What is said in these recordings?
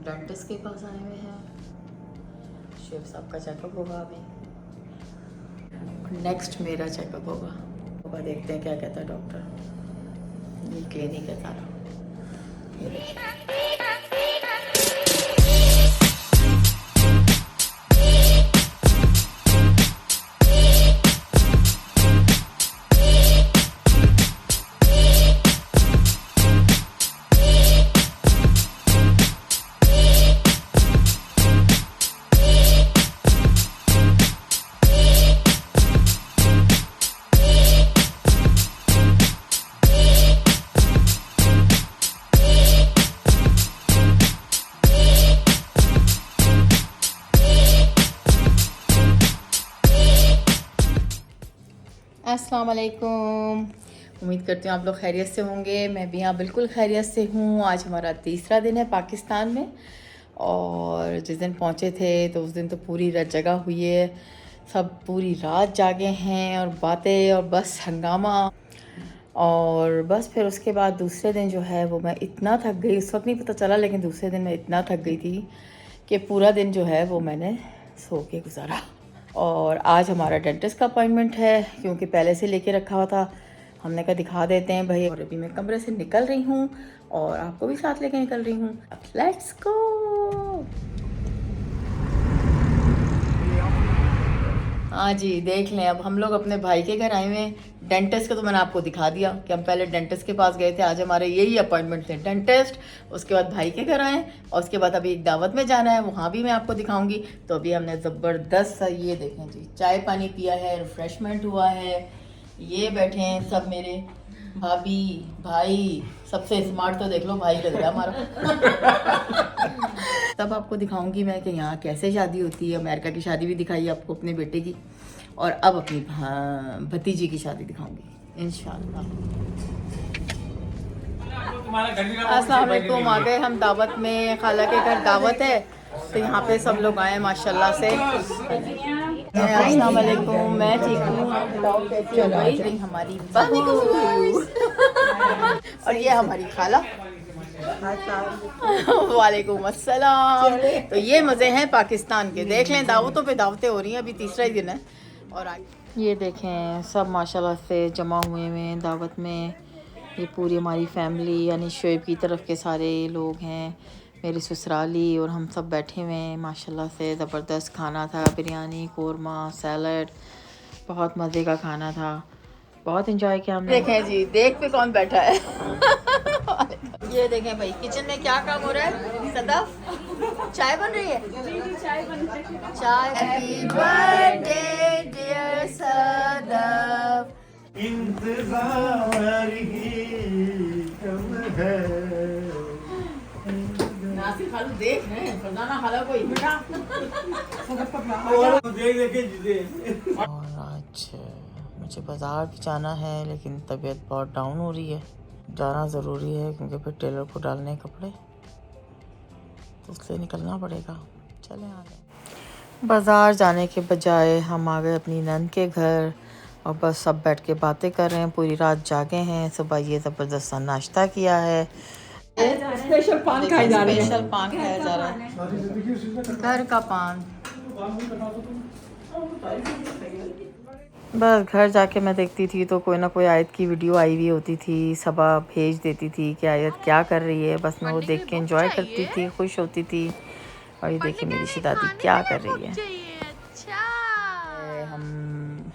Dentist के पास आए हुए हैं। शेफ साहब का चेकअप होगा अभी। नेक्स्ट मेरा चेकअप होगा। देखते हैं क्या कहता है डॉक्टर। ये क्लिनिक है सारा। ये देखिए। अस्सलाम वालेकुम। उम्मीद करती हूँ आप लोग खैरियत से होंगे। मैं भी यहाँ बिल्कुल खैरियत से हूँ। आज हमारा तीसरा दिन है पाकिस्तान में और जिस दिन पहुँचे थे तो उस दिन तो पूरी रात जगह हुई है। सब पूरी रात जागे हैं और बातें और बस हंगामा। और बस फिर उसके बाद दूसरे दिन जो है वो मैं इतना थक गई, उस वक्त नहीं पता चला, लेकिन दूसरे दिन मैं इतना थक गई थी कि पूरा दिन जो है वो मैंने सो के गुजारा। और आज हमारा डेंटिस्ट का अपॉइंटमेंट है क्योंकि पहले से लेके रखा हुआ था। हमने कहा दिखा देते हैं भाई। और अभी मैं कमरे से निकल रही हूँ और आपको भी साथ लेके निकल रही हूँ। Let's go. हाँ जी, देख लें, अब हम लोग अपने भाई के घर आए हुए हैं। डेंटिस्ट का तो मैंने आपको दिखा दिया कि हम पहले डेंटिस्ट के पास गए थे। आज हमारे यही अपॉइंटमेंट थे, डेंटिस्ट, उसके बाद भाई के घर आए और उसके बाद अभी एक दावत में जाना है, वहाँ भी मैं आपको दिखाऊंगी। तो अभी हमने ज़बरदस्त सा ये देखें जी, चाय पानी पिया है, रिफ्रेशमेंट हुआ है। ये बैठे हैं सब मेरे भाभी भाई। सबसे स्मार्ट तो देख लो भाई लग रहा है हमारा। तब आपको दिखाऊंगी मैं कि यहाँ कैसे शादी होती है। अमेरिका की शादी भी दिखाई आपको अपने बेटे की, और अब अपनी भतीजी की शादी दिखाऊंगी इंशाल्लाह। अस्सलाम वालेकुम। आ गए हम दावत में, खाला के घर दावत है तो यहाँ पे सब लोग आए माशाल्लाह से। अस्सलाम वालेकुम। मैं ठीक हूँ, आप बताओ कैसी हो गई हमारी बहू। और ये हमारी खाला। वालेकुम अस्सलाम। तो ये मज़े हैं पाकिस्तान के। देख लें, दावतों पे दावतें हो रही हैं, अभी तीसरा ही दिन है। और आगे ये देखें, सब माशाल्लाह से जमा हुए हैं दावत में। ये पूरी हमारी फैमिली यानी शोएब की तरफ के सारे लोग हैं, मेरी ससुराली, और हम सब बैठे हुए हैं माशाल्लाह से। ज़बरदस्त खाना था, बिरयानी, कोरमा, सैलड, बहुत मज़े का खाना था। बहुत इंजॉय किया हमने। देखें जी, देख पे कौन बैठा है। ये देखें भाई, किचन में क्या काम हो रहा है। सदफ, चाय बन रही है। चाय बन रही है। चाय। Happy birthday dear Sadaf. इंतजार ही कब है। नासिर खालू देख रहे हैं, फरजाना खाला कोई बेटा। और आज मुझे बाज़ार भी जाना है, लेकिन तबीयत बहुत डाउन हो रही है। जाना ज़रूरी है क्योंकि फिर टेलर को डालने कपड़े, तो इसलिए निकलना पड़ेगा। चलें आ गए। बाज़ार जाने के बजाय हम आ गए अपनी नंद के घर और बस सब बैठ के बातें कर रहे हैं। पूरी रात जागे हैं। सुबह ये ज़बरदस्त सा नाश्ता किया है। स्पेशल पान खाया जा रहा है। स्पेशल पान खाया जा रहा है, घर का पान। बस घर जाके मैं देखती थी तो कोई ना कोई आयत की वीडियो आई हुई होती थी, सबा भेज देती थी कि आयत क्या कर रही है। बस मैं वो देख के एंजॉय करती थी, खुश होती थी। और ये देखिए मेरी शहज़ादी क्या कर रही है।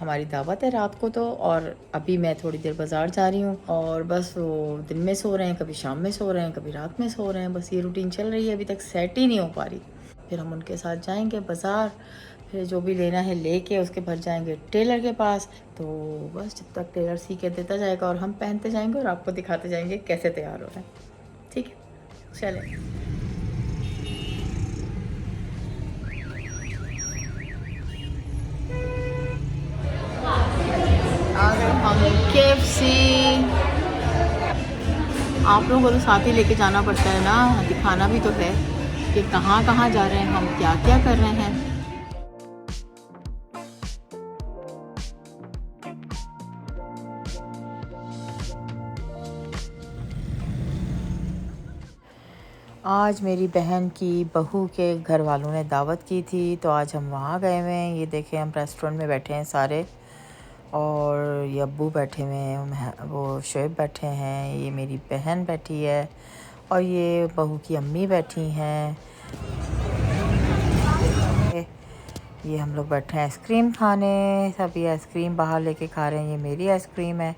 हमारी दावत है रात को तो, और अभी मैं थोड़ी देर बाज़ार जा रही हूँ। और बस वो दिन में सो रहे हैं, कभी शाम में सो रहे हैं, कभी रात में सो रहे हैं। बस ये रूटीन चल रही है, अभी तक सेट ही नहीं हो पा रही। फिर हम उनके साथ जाएंगे बाज़ार, फिर जो भी लेना है लेके उसके बाद जाएंगे टेलर के पास। तो बस जब तक टेलर सी के देता जाएगा और हम पहनते जाएंगे और आपको दिखाते जाएंगे कैसे तैयार हो रहा है। ठीक है, चलें। हम KFC। आप लोगों को तो साथ ही लेके जाना पड़ता है ना, दिखाना भी तो है कि कहाँ कहाँ जा रहे हैं हम, क्या क्या कर रहे हैं। आज मेरी बहन की बहू के घर वालों ने दावत की थी, तो आज हम वहाँ गए हुए हैं। ये देखें, हम रेस्टोरेंट में बैठे हैं सारे, और ये अब्बू बैठे हुए हैं, वो शोएब बैठे हैं, ये मेरी बहन बैठी है, और ये बहू की अम्मी बैठी हैं। ये हम लोग बैठे हैं आइसक्रीम खाने। सभी आइसक्रीम बाहर लेके खा रहे हैं। ये मेरी आइसक्रीम है,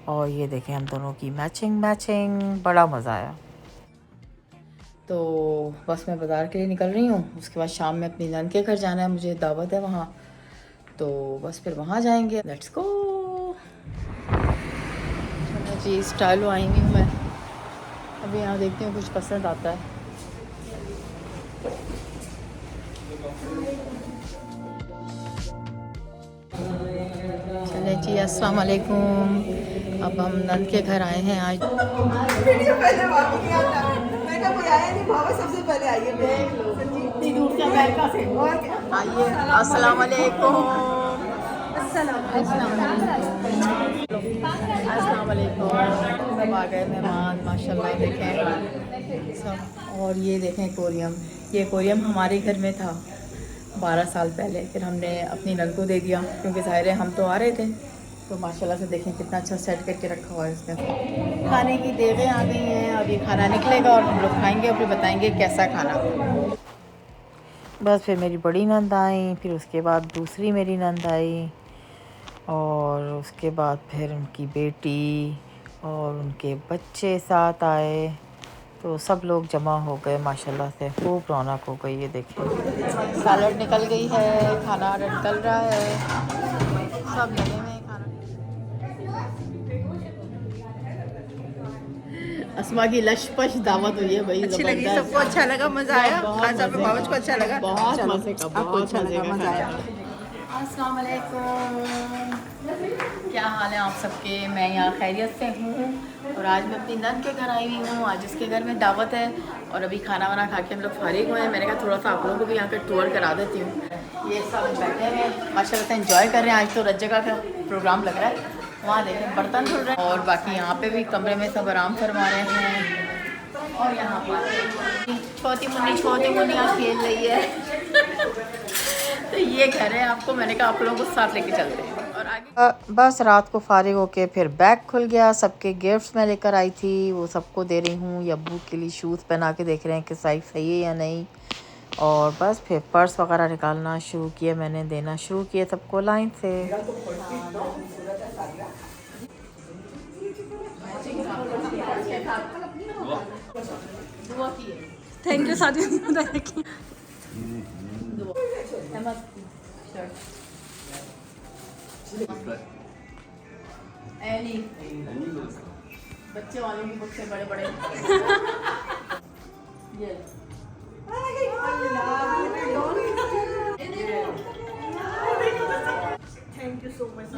और ये देखें हम दोनों की मैचिंग मैचिंग। बड़ा मज़ा आया। तो बस मैं बाज़ार के लिए निकल रही हूँ। उसके बाद शाम में अपनी नन के घर जाना है, मुझे दावत है वहाँ, तो बस फिर वहाँ जाएंगे। Let's go. चलो जी, स्टाइलो आई हुई हूँ मैं। अभी यहाँ देखती हूँ कुछ पसंद आता है। चले जी, अस्सलाम वालेकुम। अब हम नन के घर आए हैं आज। वीडियो पहले मैं कहा कोई आया नहीं, भावा सबसे पहले आई है। इतनी दूर से अमेरिका से। और क्या? आइए, अस्सलाम वालेकुम। अस्सलाम वालेकुम। सब आ गए मेहमान, माशाल्लाह। देखें सब। और ये देखें कोरियम। ये कोरियम हमारे घर में था 12 साल पहले, फिर हमने अपनी नन को दे दिया, क्योंकि ज़ाहिर है हम तो आ रहे थे। तो माशाल्लाह से देखें कितना अच्छा सेट करके रखा हुआ है इसने। खाने की देवें आ गई हैं, अब ये खाना निकलेगा और हम लोग खाएंगे और फिर बताएंगे कैसा खाना। बस फिर मेरी बड़ी नंद आई, फिर उसके बाद दूसरी मेरी नंद आई, और उसके बाद फिर उनकी बेटी और उनके बच्चे साथ आए। तो सब लोग जमा हो गए, माशाल्लाह से खूब रौनक हो गई। ये देखिए, सैलड निकल गई है, खाना निकल रहा है, सब लगे हुए हैं खाना। अस्मा की लशपश दावत हुई है भाई, अच्छी लगी, सबको अच्छा लगा, मजा आया। खान साहब भावच को अच्छा लगा, बहुत मजे का, आपको अच्छा लगा, मजा आया। अस्सलाम वालेकुम। क्या हाल है आप सबके? मैं यहाँ खैरियत से हूँ, और आज मैं अपनी नन के घर आई हुई हूँ। आज उसके घर में दावत है, और अभी खाना वाना खा के हम लोग फारिग हुए हैं। मैंने कहा थोड़ा सा आप लोगों को भी यहाँ का टूर करा देती हूँ। ये सब बैठे हैं माशाल्लाह से, एंजॉय कर रहे हैं। आज तो रज जगह का प्रोग्राम लग रहा है। वहाँ देखें बर्तन धुल रहे हैं, और बाकी यहाँ पे भी कमरे में सब आराम फरमा रहे हैं। और यहाँ पर छोटी मुन्नियाँ खेल रही है। तो ये घर है, आपको मैंने कहा आप लोगों को साथ लेके चलते हैं। और आगे बस रात को फारिग होके फिर बैग खुल गया। सबके गिफ्ट्स मैं लेकर आई थी, वो सबको दे रही हूँ। अब्बू के लिए शूज़ पहना के देख रहे हैं कि साइज़ सही है या नहीं। और बस फिर पर्स वगैरह निकालना शुरू किया, मैंने देना शुरू किया सबको लाइन से। थैंक यू साथी। बच्चे वालों की बुक से बड़े बड़े। ये थैंक यू सो मच।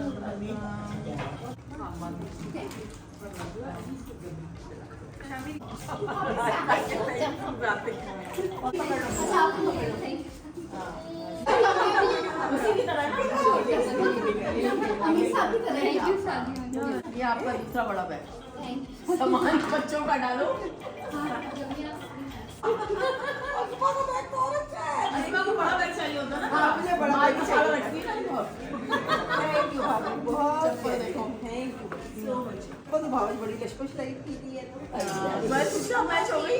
ये आपका दूसरा बड़ा बैग, सामान बच्चों का डालो। अस्मा को बड़ा बैग चाहिए होता ना, मुझे बड़ा बैग चाहिए। रखती है ना। थैंक यू भाभी, बहुत देखो, थैंक यू सो मच। तो भावच बड़ी लशपश लाइफ की थी, बस इसका मैच हो गई।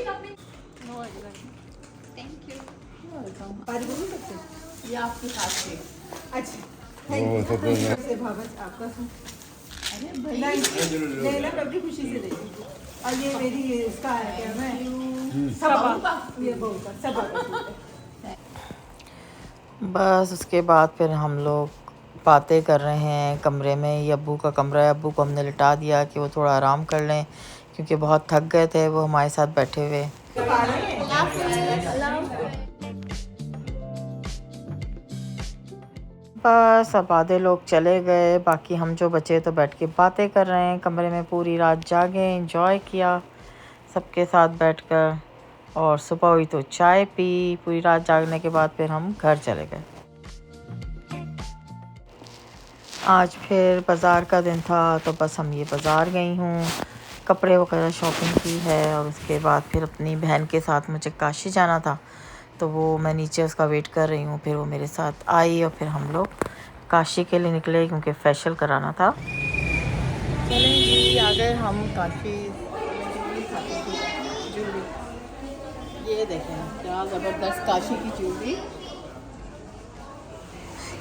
Thank you. पारी बोल नहीं सकते? ये आपके साथ से। अच्छा, थैंक यू से भावच आपका। अरे भाई, नहीं लेना कभी खुशी से लेंगे। और ये मेरी इसका है, क्या मैं सबा, ये बहू का सबा का सूट है। बस उसके बाद फिर हम लोग बातें कर रहे हैं कमरे में। ये अब्बू का कमरा है, अब्बू को हमने लिटा दिया कि वो थोड़ा आराम कर लें, क्योंकि बहुत थक गए थे वो हमारे साथ बैठे हुए। बस अब आधे लोग चले गए, बाकी हम जो बचे तो बैठ के बातें कर रहे हैं कमरे में। पूरी रात जागे, एंजॉय किया सबके साथ बैठकर, और सुबह हुई तो चाय पी। पूरी रात जागने के बाद फिर हम घर चले गए। आज फिर बाज़ार का दिन था, तो बस हम ये बाज़ार गई हूँ। कपड़े वगैरह शॉपिंग की है। और उसके बाद फिर अपनी बहन के साथ मुझे काशी जाना था, तो वो मैं नीचे उसका वेट कर रही हूँ। फिर वो मेरे साथ आई और फिर हम लोग काशी के लिए निकले क्योंकि फेशियल कराना था। चलें जी, आ गए हम काशी। ज्वेलरी ये देखें क्या ज़बरदस्त काशी की ज्वेलरी।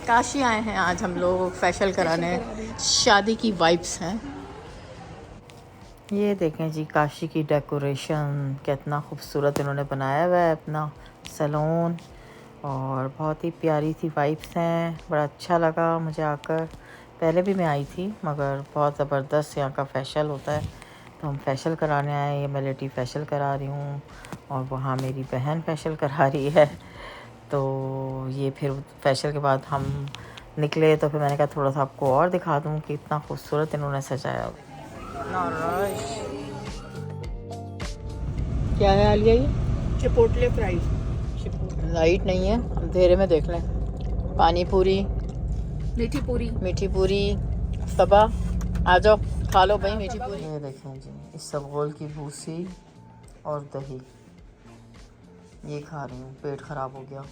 काशी आए हैं आज हम लोग फेशियल कराने, शादी की वाइब्स हैं। ये देखें जी काशी की डेकोरेशन, कितना खूबसूरत इन्होंने बनाया हुआ है अपना सैलून, और बहुत ही प्यारी सी वाइब्स हैं। बड़ा अच्छा लगा मुझे आकर। पहले भी मैं आई थी, मगर बहुत ज़बरदस्त यहाँ का फेशियल होता है। तो हम फेशियल कराने आए। ये मैं लेटी फेशियल करा रही हूँ और वहाँ मेरी बहन फेशियल करा रही है। तो ये फिर फेशियल के बाद हम निकले, तो फिर मैंने कहा थोड़ा सा आपको और दिखा दूँ कि इतना खूबसूरत इन्होंने सजाया। क्या है आलिया ये? Chipotle fry. लाइट नहीं है, अंधेरे में देख लें। पानी पूरी, मीठी पूरी। मीठी पूरी, सबा आ जाओ खा लो भाई मीठी पूरी। ये देखें जी इसबगोल की भूसी और दही, ये खा रही हूँ, पेट ख़राब हो गया।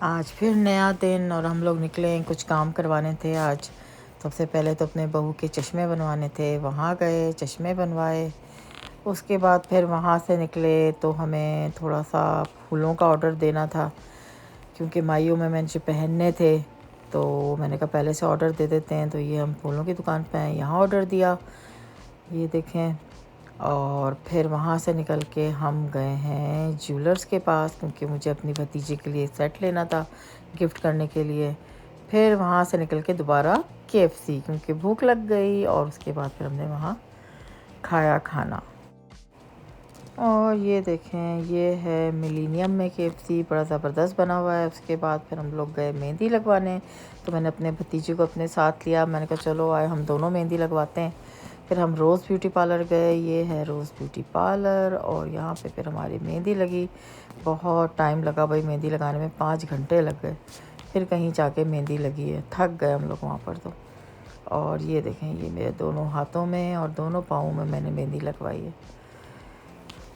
आज फिर नया दिन और हम लोग निकले हैं, कुछ काम करवाने थे आज। सबसे पहले तो अपने बहू के चश्मे बनवाने थे, वहाँ गए चश्मे बनवाए। उसके बाद फिर वहाँ से निकले तो हमें थोड़ा सा फूलों का ऑर्डर देना था, क्योंकि माइयों में मैंने पहनने थे। तो मैंने कहा पहले से ऑर्डर दे देते हैं। तो ये हम फूलों की दुकान पे आए, यहाँ ऑर्डर दिया, ये देखें। और फिर वहाँ से निकल के हम गए हैं ज्वेलर्स के पास, क्योंकि मुझे अपनी भतीजी के लिए सेट लेना था गिफ्ट करने के लिए। फिर वहाँ से निकल के दोबारा KFC, क्योंकि भूख लग गई। और उसके बाद फिर हमने वहाँ खाया खाना। और ये देखें ये है मिलीनियम में KFC, बड़ा ज़बरदस्त बना हुआ है। उसके बाद फिर हम लोग गए मेहंदी लगवाने, तो मैंने अपने भतीजे को अपने साथ लिया। मैंने कहा चलो आए हम दोनों मेहंदी लगवाते हैं। फिर हम रोज़ ब्यूटी पार्लर गए, ये है रोज़ ब्यूटी पार्लर, और यहाँ पे फिर हमारी मेहंदी लगी। बहुत टाइम लगा भाई मेहंदी लगाने में, 5 घंटे लग गए। फिर कहीं जाके मेहंदी लगी है, थक गए हम लोग वहाँ पर तो। और ये देखें ये मेरे दोनों हाथों में और दोनों पाँवों में मैंने मेहंदी लगवाई है।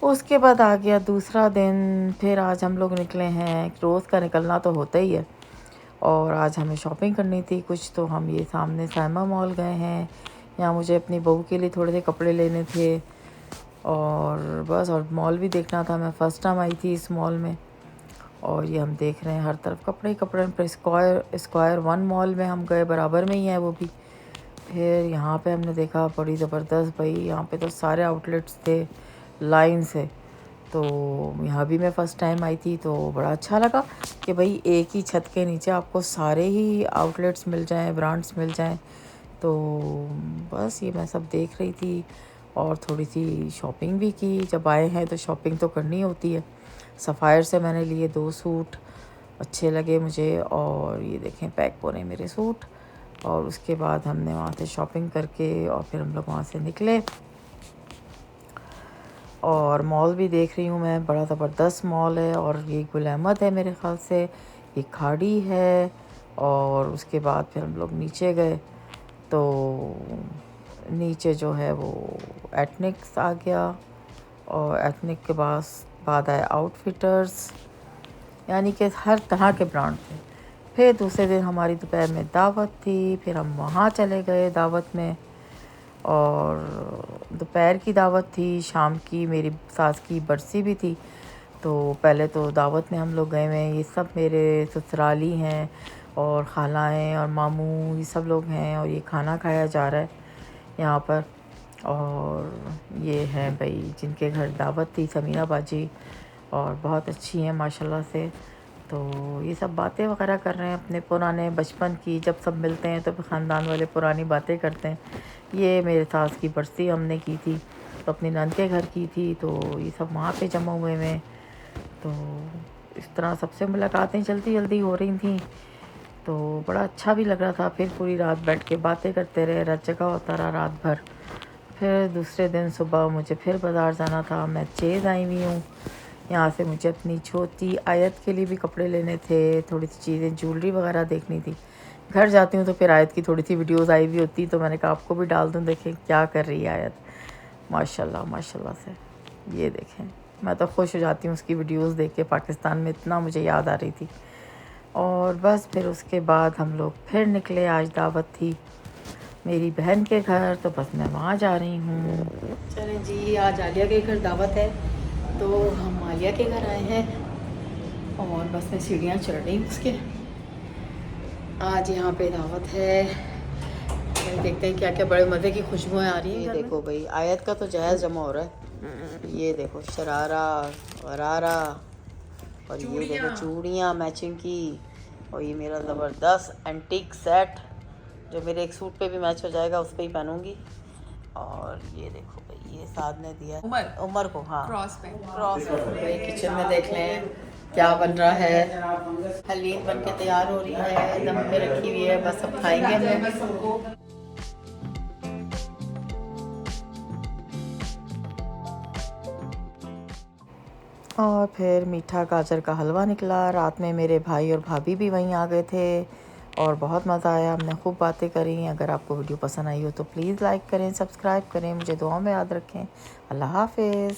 उसके बाद आ गया दूसरा दिन। फिर आज हम लोग निकले हैं, रोज़ का निकलना तो होता ही है। और आज हमें शॉपिंग करनी थी कुछ, तो हम ये सामने साइमा मॉल गए हैं। यहाँ मुझे अपनी बहू के लिए थोड़े से कपड़े लेने थे, और बस और मॉल भी देखना था। मैं फ़र्स्ट टाइम आई थी इस मॉल में, और ये हम देख रहे हैं हर तरफ कपड़े ही कपड़े। फिर स्क्वायर 1 मॉल में हम गए, बराबर में ही है वो भी। फिर यहाँ पे हमने देखा बड़ी ज़बरदस्त भाई, यहाँ पे तो सारे आउटलेट्स थे लाइन से। तो यहाँ भी मैं फ़र्स्ट टाइम आई थी, तो बड़ा अच्छा लगा कि भाई एक ही छत के नीचे आपको सारे ही आउटलेट्स मिल जाएं, ब्रांड्स मिल जाएं। तो बस ये मैं सब देख रही थी और थोड़ी सी शॉपिंग भी की। जब आए हैं तो शॉपिंग तो करनी होती है। सफ़ायर से मैंने लिए 2 सूट, अच्छे लगे मुझे। और ये देखें पैक होने मेरे सूट। और उसके बाद हमने वहाँ से शॉपिंग करके और फिर हम लोग वहाँ से निकले। और मॉल भी देख रही हूँ मैं, बड़ा ज़बरदस्त मॉल है। और ये गुल अहमद है मेरे ख़्याल से, ये खाड़ी है। और उसके बाद फिर हम लोग नीचे गए, तो नीचे जो है वो एथनिक्स आ गया, और एथनिक के बाद आए आउटफिटर्स, यानी कि हर तरह के ब्रांड थे। फिर दूसरे दिन हमारी दोपहर में दावत थी, फिर हम वहाँ चले गए दावत में। और दोपहर की दावत थी, शाम की मेरी सास की बरसी भी थी। तो पहले तो दावत में हम लोग गए हुए हैं, ये सब मेरे ससुराली हैं और खालाएँ और मामू, ये सब लोग हैं। और ये खाना खाया जा रहा है यहाँ पर। और ये है भाई जिनके घर दावत थी, समीना बाजी, और बहुत अच्छी हैं माशाल्लाह से। तो ये सब बातें वगैरह कर रहे हैं अपने पुराने बचपन की। जब सब मिलते हैं तो ख़ानदान वाले पुरानी बातें करते हैं। ये मेरे सास की बरसी हमने की थी, तो अपनी नंद के घर की थी, तो ये सब वहाँ पे जमा हुए हैं। तो इस तरह सबसे मुलाकातें जल्दी जल्दी हो रही थी, तो बड़ा अच्छा भी लग रहा था। फिर पूरी रात बैठ के बातें करते रहे, रात जगह होता रहा रात भर। फिर दूसरे दिन सुबह मुझे फिर बाज़ार जाना था, मैं चेज़ आई हुई हूँ। यहाँ से मुझे अपनी छोटी आयत के लिए भी कपड़े लेने थे, थोड़ी सी चीज़ें ज्वेलरी वगैरह देखनी थी। घर जाती हूँ तो फिर आयत की थोड़ी सी वीडियोस आई हुई होती, तो मैंने कहा आपको भी डाल दूँ, देखें क्या कर रही है आयत, माशाल्लाह माशाल्लाह से। ये देखें, मैं तो खुश हो जाती हूँ उसकी वीडियोस देख के, पाकिस्तान में इतना मुझे याद आ रही थी। और बस फिर उसके बाद हम लोग फिर निकले, आज दावत थी मेरी बहन के घर, तो बस मैं वहाँ जा रही हूँ। चलें जी, आज आलिया के घर दावत है, तो हम आलिया के घर आए हैं और बस मैं सीढ़ियाँ चढ़ रही हूँ उसके। आज यहाँ पे दावत है, देखते हैं क्या क्या बड़े मज़े की खुशबुएँ आ रही हैं। ये देखो भाई, आयत का तो जहेज़ जमा हो रहा है। ये देखो शरारा वरारा, और ये देखो चूड़ियाँ मैचिंग की, और ये मेरा ज़बरदस्त एंटीक सेट जो मेरे एक सूट पे भी मैच हो जाएगा, उस पर ही पहनूंगी। और ये देखो भाई, ये साथ ने दिया उमर को, हाँ क्रॉस भाई। किचन में देख लें क्या बन रहा है, हलीम बन के तैयार हो रही है, दम पे रखी हुई है, बस अब खाएंगे हम। और फिर मीठा गाजर का हलवा निकला। रात में मेरे भाई और भाभी भी वहीं आ गए थे और बहुत मज़ा आया, हमने खूब बातें करी। अगर आपको वीडियो पसंद आई हो तो प्लीज़ लाइक करें, सब्सक्राइब करें, मुझे दुआओं में याद रखें। अल्लाह हाफ़िज़।